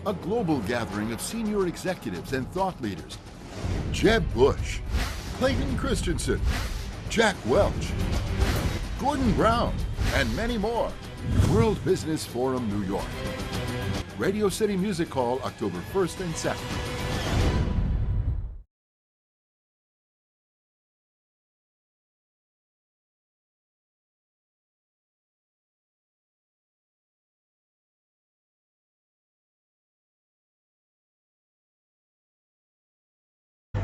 a global gathering of senior executives and thought leaders. Jeb Bush, Clayton Christensen, Jack Welch, Gordon Brown, and many more. World Business Forum, New York. Radio City Music Hall, October 1st and 2nd.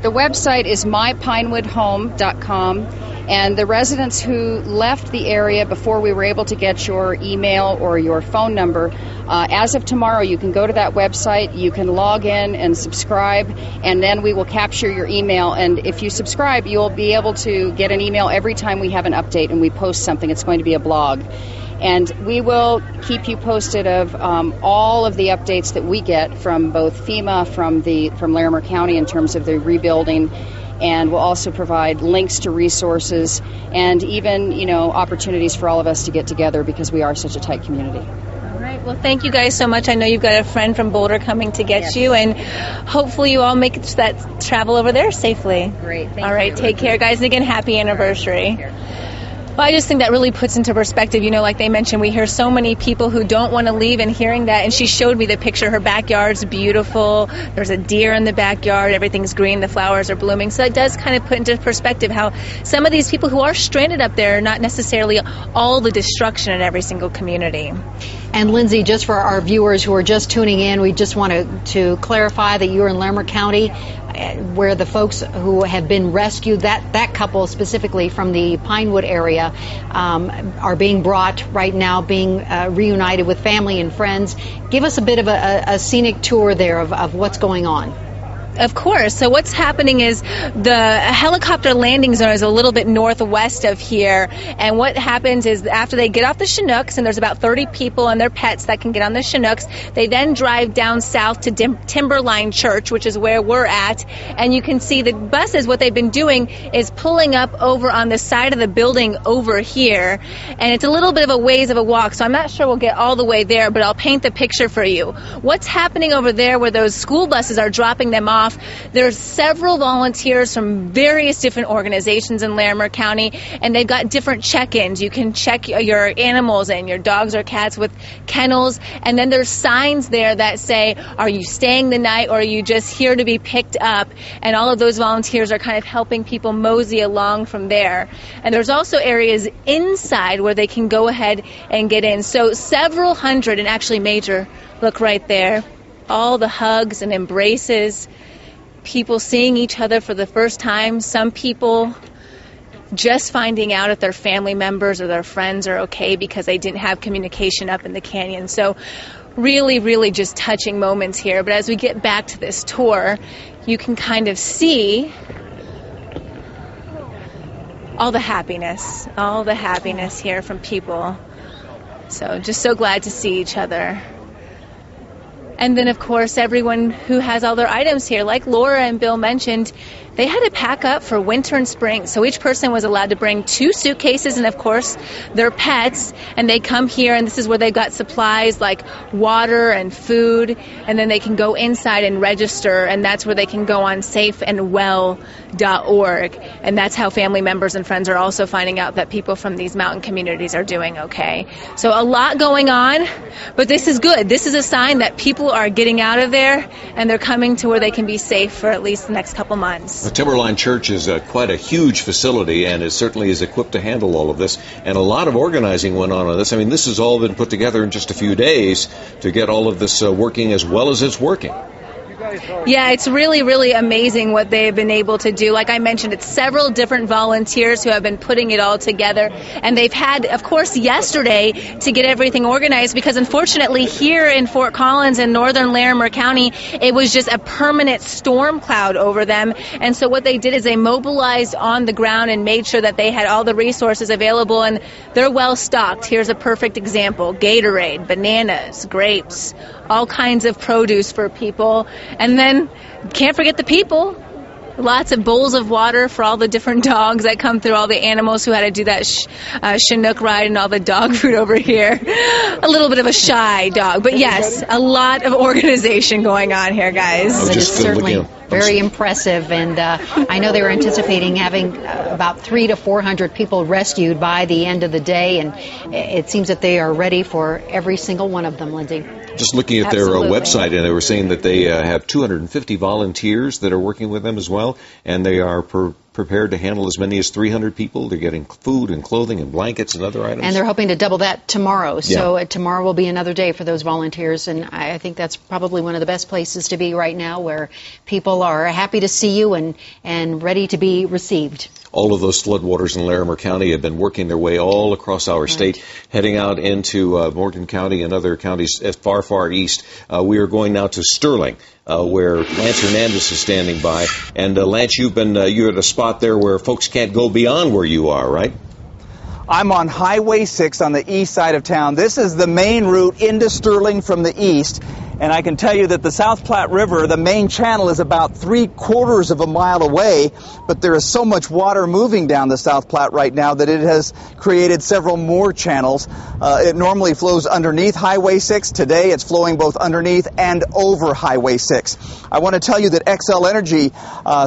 The website is mypinewoodhome.com, and the residents who left the area before we were able to get your email or your phone number, as of tomorrow you can go to that website, you can log in and subscribe, and then we will capture your email. And if you subscribe, you'll be able to get an email every time we have an update and we post something. It's going to be a blog. And we will keep you posted of all of the updates that we get from both FEMA, from Larimer County in terms of the rebuilding, and we'll also provide links to resources and even, opportunities for all of us to get together because we are such a tight community. All right. Well, thank you guys so much. I know you've got a friend from Boulder coming to get you, and hopefully you all make that travel over there safely. Great. Thank you. All right. Take care, guys. And again, happy anniversary. Well, I just think that really puts into perspective, like they mentioned, we hear so many people who don't want to leave, and hearing that, and she showed me the picture, her backyard's beautiful, there's a deer in the backyard, everything's green, the flowers are blooming, so it does kind of put into perspective how some of these people who are stranded up there are not necessarily all the destruction in every single community. And Lindsay, just for our viewers who are just tuning in, we just want to clarify that you're in Larimer County, where the folks who have been rescued, that couple specifically from the Pinewood area, are being brought right now, being reunited with family and friends. Give us a bit of a scenic tour there of what's going on. Of course. So what's happening is the helicopter landing zone is a little bit northwest of here. And what happens is after they get off the Chinooks, and there's about 30 people and their pets that can get on the Chinooks, they then drive down south to Timberline Church, which is where we're at. And you can see the buses, what they've been doing is pulling up over on the side of the building over here. And it's a little bit of a ways of a walk, so I'm not sure we'll get all the way there, but I'll paint the picture for you. What's happening over there where those school buses are dropping them off? There's several volunteers from various different organizations in Larimer County, and they've got different check-ins. You can check your animals and your dogs or cats with kennels, and then there's signs there that say, are you staying the night or are you just here to be picked up? And all of those volunteers are kind of helping people mosey along from there. And there's also areas inside where they can go ahead and get in. So several hundred, and actually Major, look right there, all the hugs and embraces, people seeing each other for the first time, some people just finding out if their family members or their friends are okay because they didn't have communication up in the canyon. So really, really just touching moments here. But as we get back to this tour, you can kind of see all the happiness here from people. So just so glad to see each other. And then, of course, everyone who has all their items here, like Laura and Bill mentioned, they had to pack up for winter and spring. So each person was allowed to bring 2 suitcases and, of course, their pets. And they come here, and this is where they've got supplies like water and food. And then they can go inside and register, and that's where they can go on safeandwell.org. And that's how family members and friends are also finding out that people from these mountain communities are doing okay. So a lot going on, but this is good. This is a sign that people are getting out of there, and they're coming to where they can be safe for at least the next couple months. The Timberline Church is quite a huge facility, and it certainly is equipped to handle all of this. And a lot of organizing went on this. I mean, this has all been put together in just a few days to get all of this working as well as it's working. Yeah, it's really, really amazing what they've been able to do. Like I mentioned, it's several different volunteers who have been putting it all together. And they've had, of course, yesterday to get everything organized because, unfortunately, here in Fort Collins in northern Larimer County, it was just a permanent storm cloud over them. And so what they did is they mobilized on the ground and made sure that they had all the resources available, and they're well stocked. Here's a perfect example: Gatorade, bananas, grapes, all kinds of produce for people. And then can't forget the people. Lots of bowls of water for all the different dogs that come through, all the animals who had to do that Chinook ride, and all the dog food over here. A little bit of a shy dog, but yes, a lot of organization going on here, guys. It is certainly very impressive, and I know they were anticipating having about 300 to 400 people rescued by the end of the day, and it seems that they are ready for every single one of them, Lindsay. Just looking at their website, and they were saying that they have 250 volunteers that are working with them as well, and they are prepared to handle as many as 300 people. They're getting food and clothing and blankets and other items. And they're hoping to double that tomorrow. So tomorrow will be another day for those volunteers, and I think that's probably one of the best places to be right now, where people are happy to see you and ready to be received. All of those floodwaters in Larimer County have been working their way all across our state, heading out into Morgan County and other counties as far east. We are going now to Sterling, where Lance Hernandez is standing by. And Lance, you're at a spot there where folks can't go beyond where you are, right? I'm on Highway 6 on the east side of town. This is the main route into Sterling from the east. And I can tell you that the South Platte River, the main channel, is about 3/4 of a mile away, but there is so much water moving down the South Platte right now that it has created several more channels. It normally flows underneath Highway 6. Today it's flowing both underneath and over Highway 6. I want to tell you that Xcel Energy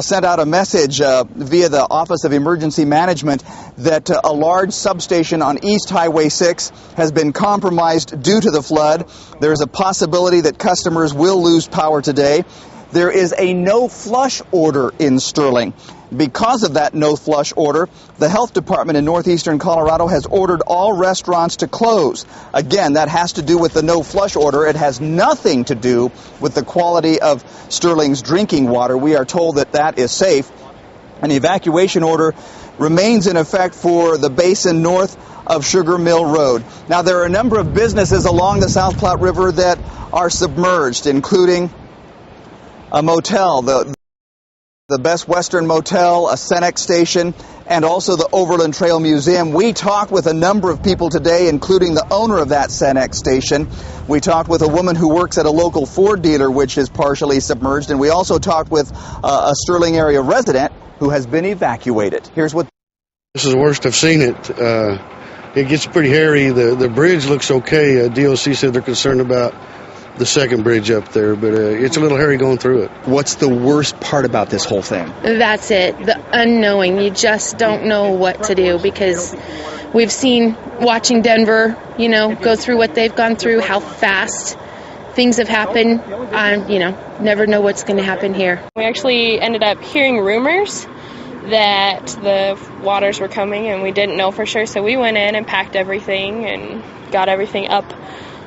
sent out a message via the Office of Emergency Management that a large substation on East Highway 6 has been compromised due to the flood. There is a possibility that customers will lose power today. There is a no flush order in Sterling. Because of that no flush order, the health department in northeastern Colorado has ordered all restaurants to close. Again, that has to do with the no flush order. It has nothing to do with the quality of Sterling's drinking water. We are told that that is safe. An evacuation order remains in effect for the basin north of Sugar Mill Road. Now, there are a number of businesses along the South Platte River that are submerged, including a motel, the Best Western Motel, a Cenex station, and also the Overland Trail Museum. We talked with a number of people today, including the owner of that Cenex station. We talked with a woman who works at a local Ford dealer, which is partially submerged, and we also talked with a Sterling area resident who has been evacuated. Here's what... This is the worst I've seen it. It gets pretty hairy. The bridge looks okay. DOC said they're concerned about the second bridge up there, but it's a little hairy going through it. What's the worst part about this whole thing? That's it, the unknowing. You just don't know what to do, because we've seen, watching Denver, go through what they've gone through, how fast things have happened. Never know what's going to happen here. We actually ended up hearing rumors that the waters were coming, and we didn't know for sure, so we went in and packed everything and got everything up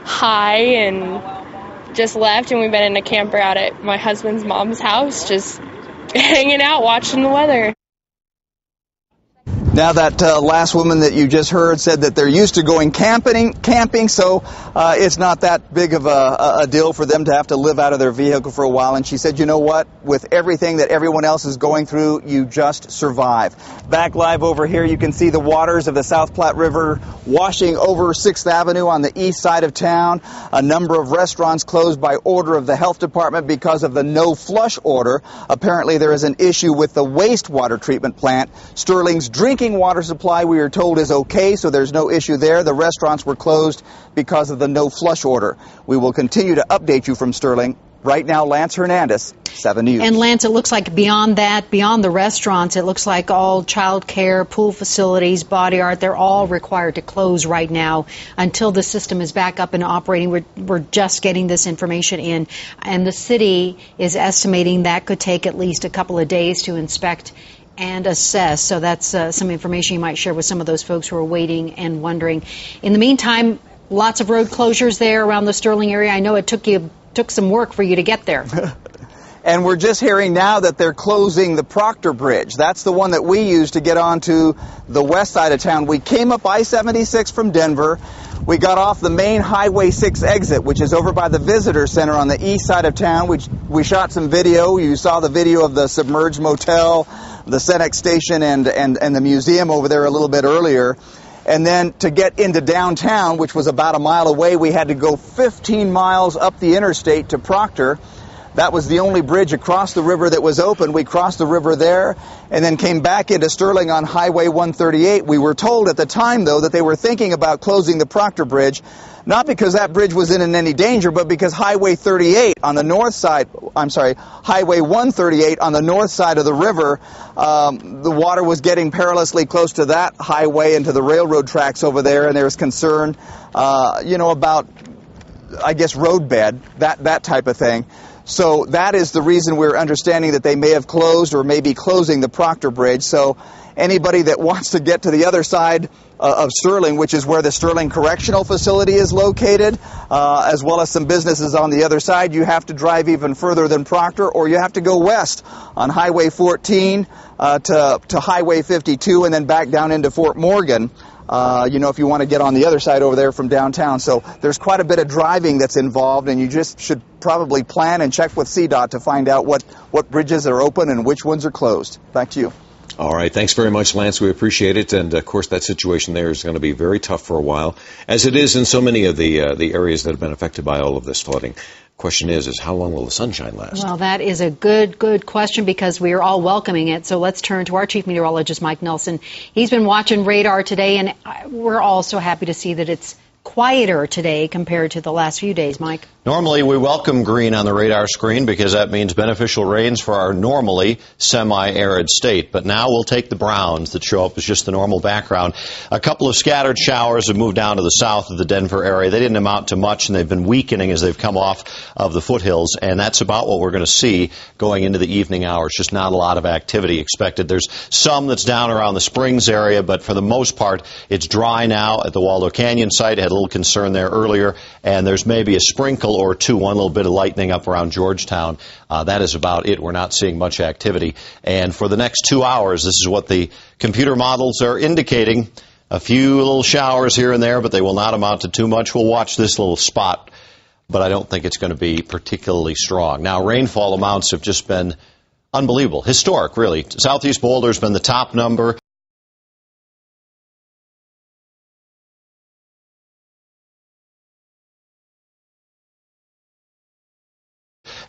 high and just left, and we've been in a camper out at my husband's mom's house, just hanging out, watching the weather. Now, that last woman that you just heard said that they're used to going camping, so it's not that big of a deal for them to have to live out of their vehicle for a while. And she said, you know what, with everything that everyone else is going through, you just survive. Back live over here, you can see the waters of the South Platte River washing over 6th Avenue on the east side of town. A number of restaurants closed by order of the health department because of the no flush order. Apparently there is an issue with the wastewater treatment plant. Sterling's drinking water supply, we are told, is okay, so there's no issue there. The restaurants were closed because of the no flush order. We will continue to update you from Sterling. Right now, Lance Hernandez, 7 News. And Lance, it looks like beyond that, beyond the restaurants, it looks like all child care, pool facilities, body art, they're all required to close right now until the system is back up and operating. We're just getting this information in, and the city is estimating that could take at least a couple of days to inspect and assess. So that's some information you might share with some of those folks who are waiting and wondering. In the meantime, lots of road closures there around the Sterling area. I know it took some work for you to get there. And we're just hearing now that they're closing the Proctor Bridge. That's the one that we use to get onto the west side of town. We came up I-76 from Denver. We got off the main Highway 6 exit, which is over by the Visitor Center on the east side of town. We shot some video. You saw the video of the submerged motel, the Cenex station, and the museum over there a little bit earlier. And then to get into downtown, which was about a mile away, we had to go 15 miles up the interstate to Proctor. That was the only bridge across the river that was open. We crossed the river there and then came back into Sterling on Highway 138. We were told at the time, though, that they were thinking about closing the Proctor Bridge, not because that bridge was in any danger, but because Highway 38 on the north side, Highway 138 on the north side of the river, the water was getting perilously close to that highway and to the railroad tracks over there, and there was concern, about, I guess, roadbed, that type of thing. So that is the reason we're understanding that they may have closed or may be closing the Proctor Bridge. So anybody that wants to get to the other side of Sterling, which is where the Sterling Correctional Facility is located, as well as some businesses on the other side, you have to drive even further than Proctor, or you have to go west on Highway 14 to Highway 52 and then back down into Fort Morgan. If you want to get on the other side over there from downtown. So there's quite a bit of driving that's involved, and you just should probably plan and check with CDOT to find out what bridges are open and which ones are closed. Back to you. All right. Thanks very much, Lance. We appreciate it. And, of course, that situation there is going to be very tough for a while, as it is in so many of the areas that have been affected by all of this flooding. Question is how long will the sunshine last? Well, that is a good question, because we are all welcoming it. So let's turn to our chief meteorologist, Mike Nelson. He's been watching radar today, and we're all so happy to see that it's quieter today compared to the last few days. Mike? Normally, we welcome green on the radar screen because that means beneficial rains for our normally semi-arid state. But now we'll take the browns that show up as just the normal background. A couple of scattered showers have moved down to the south of the Denver area. They didn't amount to much, and they've been weakening as they've come off of the foothills. And that's about what we're going to see going into the evening hours. Just not a lot of activity expected. There's some that's down around the Springs area, but for the most part, it's dry now at the Waldo Canyon site. I had a little concern there earlier, and there's maybe a sprinkle or two, one little bit of lightning up around Georgetown. That is about it. We're not seeing much activity. And for the next 2 hours, this is what the computer models are indicating. A few little showers here and there, but they will not amount to too much. We'll watch this little spot, but I don't think it's going to be particularly strong. Now, rainfall amounts have just been unbelievable, historic, really. Southeast Boulder has been the top number.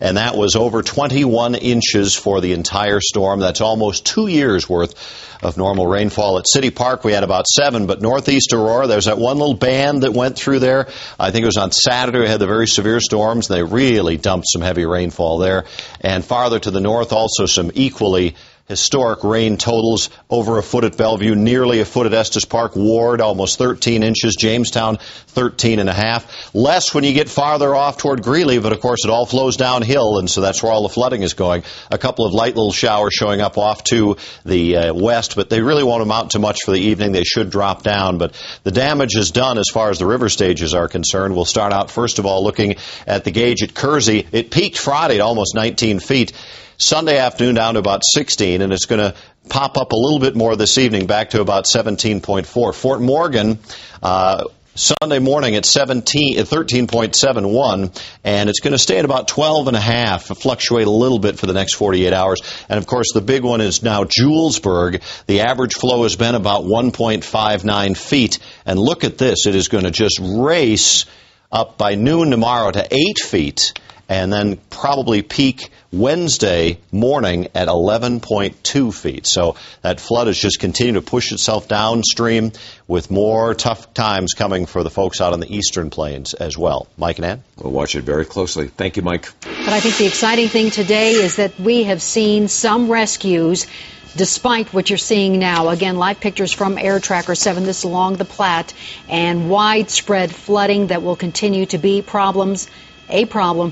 And that was over 21 inches for the entire storm. That's almost 2 years' worth of normal rainfall. At City Park, we had about 7, but northeast Aurora, there's that one little band that went through there. I think it was on Saturday. We had the very severe storms, and they really dumped some heavy rainfall there. And farther to the north, also some equally historic rain totals. Over a foot at Bellevue, nearly a foot at Estes Park. Ward, almost 13 inches. Jamestown, 13.5. Less when you get farther off toward Greeley, but of course it all flows downhill, and so that's where all the flooding is going. A couple of light little showers showing up off to the west, but they really won't amount to much for the evening. They should drop down, but the damage is done as far as the river stages are concerned. We'll start out, first of all, looking at the gauge at Kersey. It peaked Friday at almost 19 feet. Sunday afternoon down to about 16, and it's going to pop up a little bit more this evening, back to about 17.4. Fort Morgan, Sunday morning at 13.71, and it's going to stay at about 12.5, fluctuate a little bit for the next 48 hours. And, of course, the big one is now Julesburg. The average flow has been about 1.59 feet. And look at this. It is going to just race up by noon tomorrow to 8 feet, and then probably peak Wednesday morning at 11.2 feet. So that flood is just continuing to push itself downstream, with more tough times coming for the folks out on the eastern plains as well. Mike and Ann? We'll watch it very closely. Thank you, Mike. But I think the exciting thing today is that we have seen some rescues despite what you're seeing now. Again, live pictures from Air Tracker 7, this along the Platte, and widespread flooding that will continue to be a problem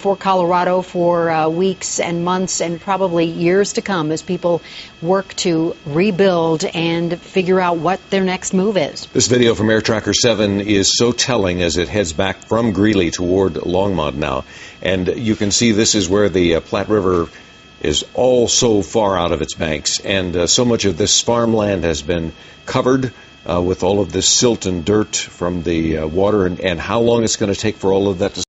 for Colorado for weeks and months and probably years to come as people work to rebuild and figure out what their next move is. This video from Air Tracker 7 is so telling as it heads back from Greeley toward Longmont now. And you can see this is where the Platte River is all so far out of its banks. And so much of this farmland has been covered with all of this silt and dirt from the water, and how long it's going to take for all of that to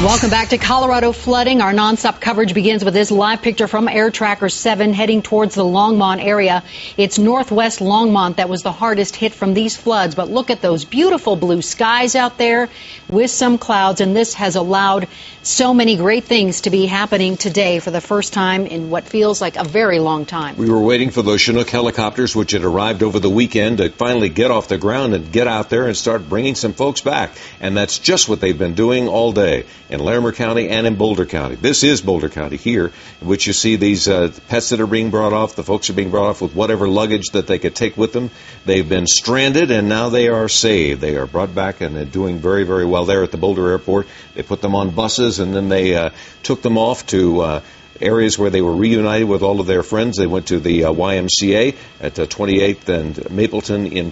Welcome back to Colorado Flooding. Our nonstop coverage begins with this live picture from Air Tracker 7 heading towards the Longmont area. It's northwest Longmont that was the hardest hit from these floods. But look at those beautiful blue skies out there with some clouds. And this has allowed so many great things to be happening today for the first time in what feels like a very long time. We were waiting for those Chinook helicopters, which had arrived over the weekend, to finally get off the ground and get out there and start bringing some folks back. And that's just what they've been doing all day in Larimer County and in Boulder County. This is Boulder County here, in which you see these pets that are being brought off. The folks are being brought off with whatever luggage that they could take with them. They've been stranded, and now they are saved. They are brought back, and they're doing very, very well there at the Boulder Airport. They put them on buses, and then they took them off to areas where they were reunited with all of their friends. They went to the YMCA at 28th and Mapleton in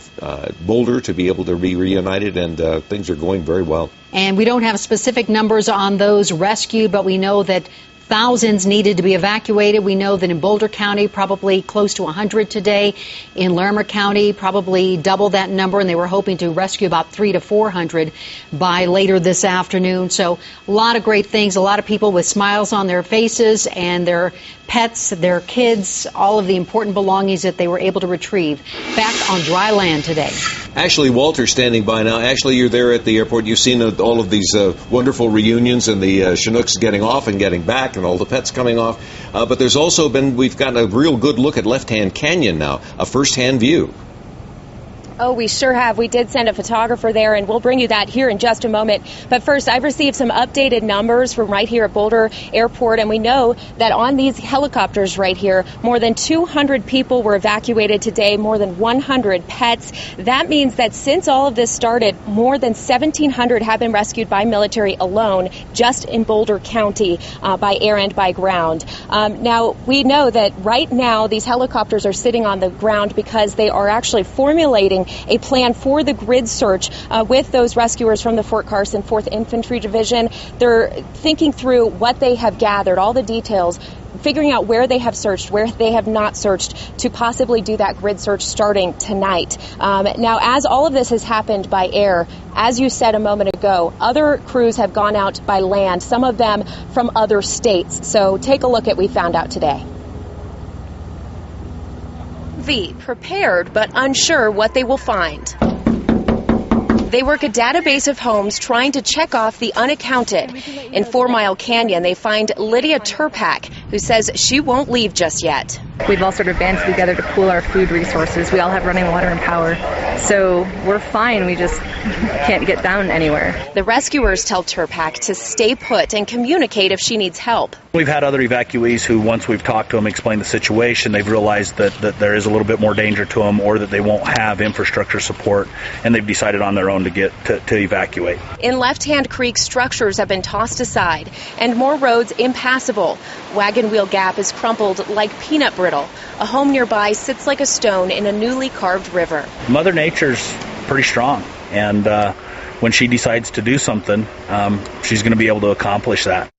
Boulder to be able to be reunited, and things are going very well. And we don't have specific numbers on those rescued, but we know that thousands needed to be evacuated. We know that in Boulder County, probably close to 100 today. In Larimer County, probably double that number, and they were hoping to rescue about 300 to 400 by later this afternoon. So a lot of great things, a lot of people with smiles on their faces, and their pets, their kids, all of the important belongings that they were able to retrieve back on dry land today. Ashley Walter standing by now. Ashley, you're there at the airport. You've seen all of these wonderful reunions and the Chinooks getting off and getting back and all the pets coming off. But there's also been, we've gotten a real good look at Left Hand Canyon now, a first-hand view. Oh, we sure have. We did send a photographer there, and we'll bring you that here in just a moment. But first, I've received some updated numbers from right here at Boulder Airport, and we know that on these helicopters right here, more than 200 people were evacuated today, more than 100 pets. That means that since all of this started, more than 1,700 have been rescued by military alone, just in Boulder County, by air and by ground. Now, we know that right now these helicopters are sitting on the ground because they are actually formulating a plan for the grid search with those rescuers from the Fort Carson 4th Infantry Division. They're thinking through what they have gathered, all the details, figuring out where they have searched, where they have not searched, to possibly do that grid search starting tonight. Now, as all of this has happened by air, as you said a moment ago, other crews have gone out by land, some of them from other states. So take a look at what we found out today. Prepared but unsure what they will find. They work a database of homes trying to check off the unaccounted. In 4 Mile Canyon, they find Lydia Turpak, who says she won't leave just yet. We've all sort of banded together to pool our food resources. We all have running water and power. So we're fine. We just can't get down anywhere. The rescuers tell Turpak to stay put and communicate if she needs help. We've had other evacuees who, once we've talked to them, explained the situation, they've realized that there is a little bit more danger to them, or that they won't have infrastructure support, and they've decided on their own to get to evacuate. In Left Hand Creek, structures have been tossed aside and more roads impassable. Wagon Wheel Gap is crumpled like peanut brittle. A home nearby sits like a stone in a newly carved river. Mother Nature's pretty strong, and when she decides to do something, she's going to be able to accomplish that.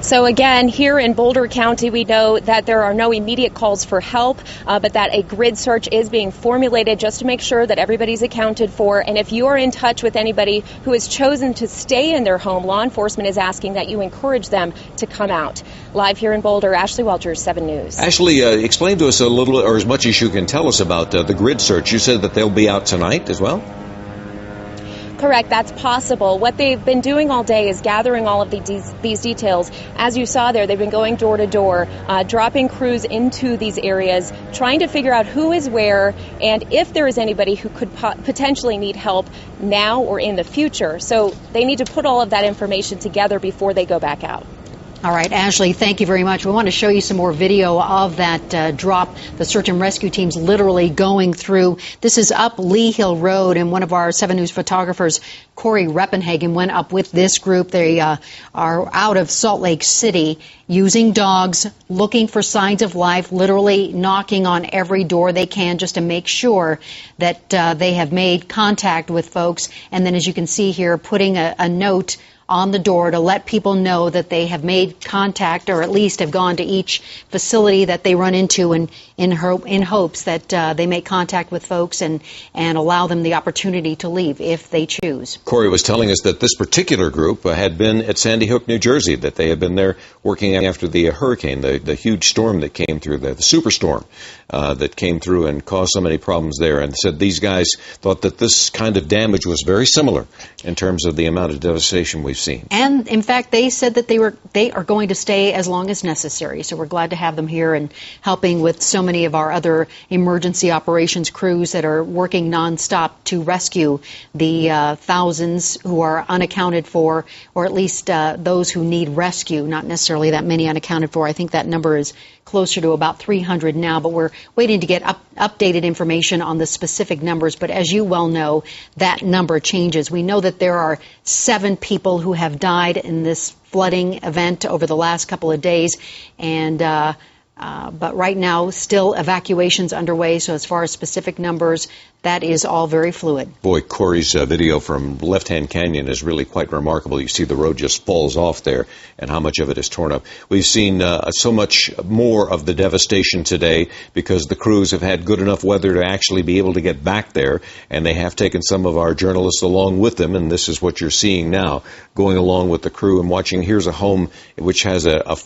So again, here in Boulder County, we know that there are no immediate calls for help, but that a grid search is being formulated just to make sure that everybody's accounted for. And if you are in touch with anybody who has chosen to stay in their home, law enforcement is asking that you encourage them to come out. Live here in Boulder, Ashley Welcher, 7 News. Ashley, explain to us a little, or as much as you can tell us about the grid search. You said that they'll be out tonight as well? Correct, that's possible. What they've been doing all day is gathering all of these details. As you saw there, they've been going door to door, dropping crews into these areas, trying to figure out who is where and if there is anybody who could potentially need help now or in the future. So they need to put all of that information together before they go back out. All right, Ashley, thank you very much. We want to show you some more video of that drop. The search and rescue teams literally going through. This is up Lee Hill Road, and one of our 7 News photographers, Corey Reppenhagen, went up with this group. They are out of Salt Lake City using dogs, looking for signs of life, literally knocking on every door they can just to make sure that they have made contact with folks. And then, as you can see here, putting a note on the door to let people know that they have made contact, or at least have gone to each facility that they run into, in hopes that they make contact with folks and allow them the opportunity to leave if they choose. Corey was telling us that this particular group had been at Sandy Hook, New Jersey, that they had been there working after the hurricane, the huge storm that came through, the superstorm that came through and caused so many problems there, and said these guys thought that this kind of damage was very similar in terms of the amount of devastation we've seen. And in fact, they said that they are going to stay as long as necessary. So we're glad to have them here and helping with so many of our other emergency operations crews that are working nonstop to rescue the thousands who are unaccounted for, or at least those who need rescue. Not necessarily that many unaccounted for. I think that number is closer to about 300 now, but we're waiting to get updated information on the specific numbers. But as you well know, that number changes. We know that there are 7 people who have died in this flooding event over the last couple of days, and but right now, still evacuations underway. So as far as specific numbers, that is all very fluid. Boy, Corey's video from Left Hand Canyon is really quite remarkable. You see the road just falls off there and how much of it is torn up. We've seen so much more of the devastation today because the crews have had good enough weather to actually be able to get back there, and they have taken some of our journalists along with them, and this is what you're seeing now, going along with the crew and watching. Here's a home which has a